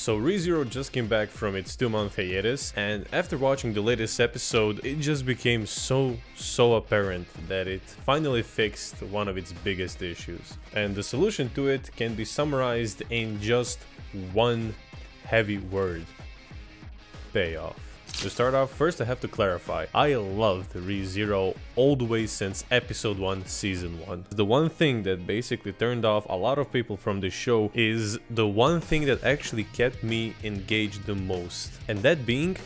So ReZero just came back from its 2-month hiatus, and after watching the latest episode, it just became so apparent that it finally fixed one of its biggest issues. And the solution to it can be summarized in just one heavy word: payoff. To start off, first I have to clarify, I loved ReZero all the way since episode 1, season 1. The one thing that basically turned off a lot of people from this show is the one thing that actually kept me engaged the most, and that being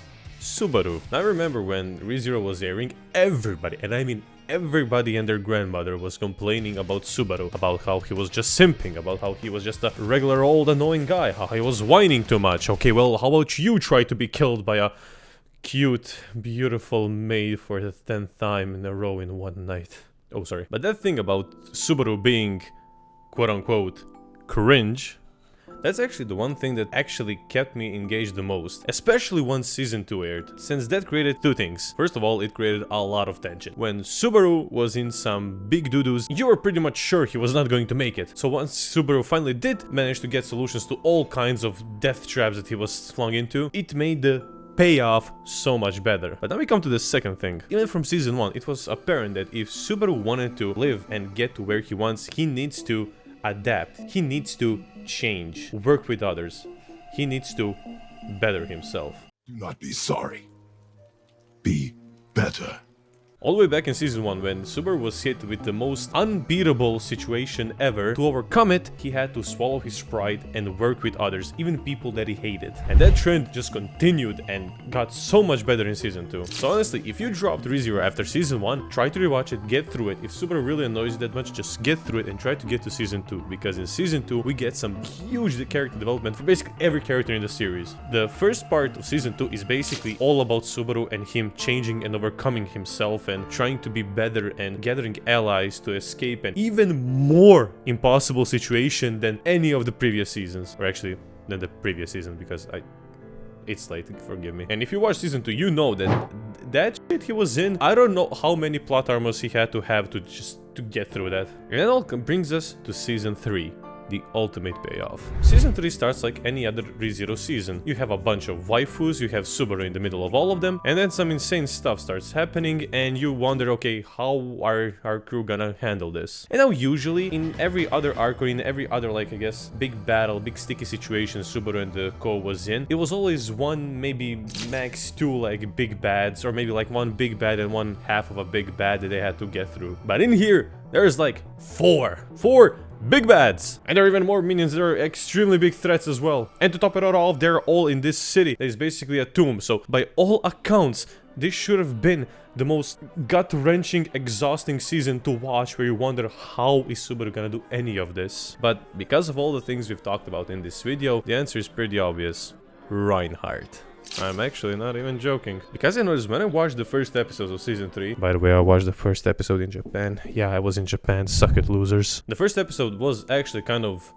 Subaru. Now, I remember when ReZero was airing, everybody, and I mean everybody and their grandmother, was complaining about Subaru, about how he was just simping, about how he was just a regular old annoying guy, how he was whining too much. Okay, well, how about you try to be killed by a cute, beautiful maid for the 10th time in a row in one night. Oh, sorry. But that thing about Subaru being, quote-unquote, cringe, that's actually the one thing that actually kept me engaged the most, especially once season 2 aired, since that created two things. First of all, it created a lot of tension. When Subaru was in some big doo-doos, you were pretty much sure he was not going to make it. So once Subaru finally did manage to get solutions to all kinds of death traps that he was flung into, it made the payoff so much better. But now we come to the second thing. Even from season 1, it was apparent that if Subaru wanted to live and get to where he wants, he needs to adapt. He needs to change, work with others. He needs to better himself. Do not be sorry. Be better. All the way back in season 1, when Subaru was hit with the most unbeatable situation ever, to overcome it, he had to swallow his pride and work with others, even people that he hated. And that trend just continued and got so much better in season 2. So honestly, if you dropped ReZero after season 1, try to rewatch it, get through it. If Subaru really annoys you that much, just get through it and try to get to season 2, because in season 2, we get some huge character development for basically every character in the series. The first part of season 2 is basically all about Subaru and him changing and overcoming himself and trying to be better and gathering allies to escape an even more impossible situation than any of the previous seasons. Or actually, than the previous season, because it's late, forgive me. And if you watch season 2, you know that shit he was in, I don't know how many plot armors he had to have to get through that. And that all brings us to season 3. The ultimate payoff. Season 3 starts like any other ReZero season. You have a bunch of waifus, you have Subaru in the middle of all of them, and then some insane stuff starts happening, and you wonder, okay, how are our crew gonna handle this? And now usually, in every other arc, or in every other, like, I guess, big battle, big sticky situation Subaru and the co was in, it was always one, maybe max two, like, big bads, or maybe like one big bad and one half of a big bad that they had to get through. But in here, there's like four big bads! And there are even more minions that are extremely big threats as well. And to top it all off, they're all in this city that is basically a tomb. So by all accounts, this should have been the most gut-wrenching, exhausting season to watch, where you wonder, how is Subaru gonna do any of this? But because of all the things we've talked about in this video, the answer is pretty obvious: Reinhardt. I'm actually not even joking. Because I noticed when I watched the first episodes of season 3... By the way, I watched the first episode in Japan. Yeah, I was in Japan. Suck it, losers. The first episode was actually kind of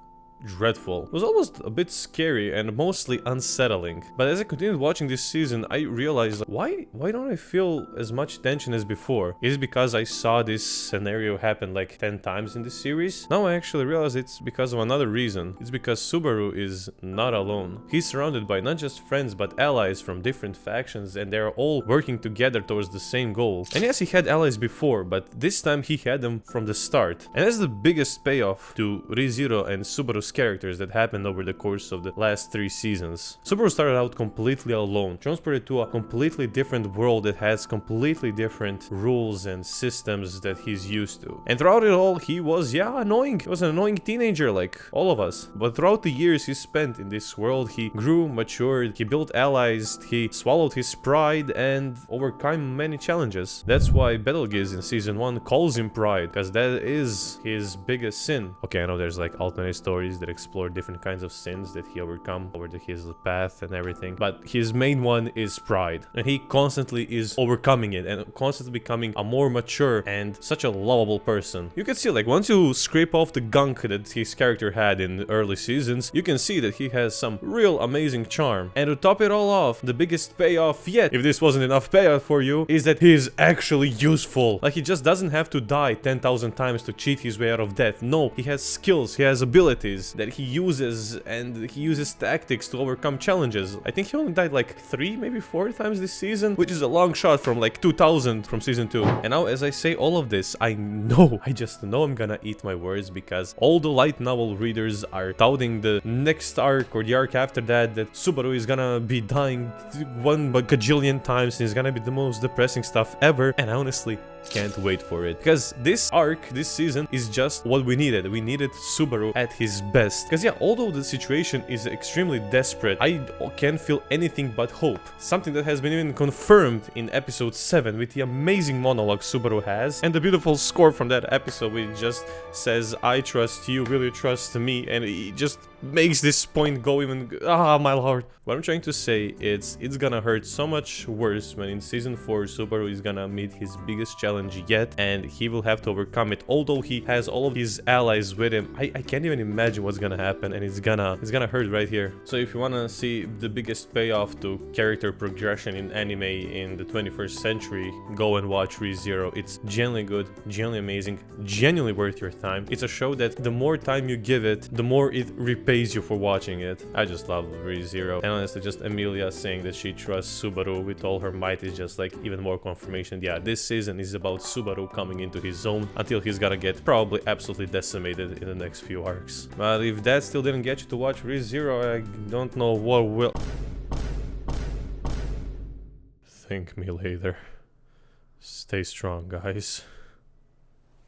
dreadful. It was almost a bit scary and mostly unsettling. But as I continued watching this season, I realized, why don't I feel as much tension as before? Is it because I saw this scenario happen like 10 times in this series? Now I actually realize it's because of another reason. It's because Subaru is not alone. He's surrounded by not just friends but allies from different factions, and they're all working together towards the same goal. And yes, he had allies before, but this time he had them from the start. And that's the biggest payoff to ReZero and Subaru's characters that happened over the course of the last 3 seasons. Subaru started out completely alone, transported to a completely different world that has completely different rules and systems that he's used to. And throughout it all, he was, yeah, annoying. He was an annoying teenager like all of us. But throughout the years he spent in this world, he grew, matured, he built allies, he swallowed his pride and overcame many challenges. That's why Betelgeuse in season 1 calls him pride, because that is his biggest sin. Okay, I know there's like alternate stories that explore different kinds of sins that he overcome over his path and everything, but his main one is pride, and he constantly is overcoming it and constantly becoming a more mature and such a lovable person. You can see, like, once you scrape off the gunk that his character had in early seasons, you can see that he has some real amazing charm. And to top it all off, the biggest payoff yet, if this wasn't enough payoff for you, is that he is actually useful. Like, he just doesn't have to die 10,000 times to cheat his way out of death. No, he has skills, he has abilities, abilities that he uses, and he uses tactics to overcome challenges. I think he only died like 3, maybe 4 times this season, which is a long shot from like 2000 from season 2. And now as I say all of this, I just know I'm gonna eat my words, because all the light novel readers are touting the next arc or the arc after that Subaru is gonna be dying 1 gajillion times and it's gonna be the most depressing stuff ever, and I honestly can't wait for it, because this arc, this season, is just what we needed. We needed Subaru at his best, because yeah, although the situation is extremely desperate, I can't feel anything but hope. Something that has been even confirmed in episode 7 with the amazing monologue Subaru has, and the beautiful score from that episode which just says, I trust you, will you trust me? And it just makes this point go even, my lord. What I'm trying to say is, it's gonna hurt so much worse when in season 4 Subaru is gonna meet his biggest challenge yet, and he will have to overcome it. Although he has all of his allies with him, I can't even imagine what's gonna happen, and it's gonna hurt right here. So if you wanna see the biggest payoff to character progression in anime in the 21st century, go and watch ReZero. It's genuinely good, genuinely amazing, genuinely worth your time. It's a show that the more time you give it, the more it repays you for watching it. I just love ReZero, and honestly, just Emilia saying that she trusts Subaru with all her might is just like even more confirmation. Yeah, this season is about Subaru coming into his own until he's gonna get probably absolutely decimated in the next few arcs. But if that still didn't get you to watch ReZero, I don't know what will. Thank me later. Stay strong, guys.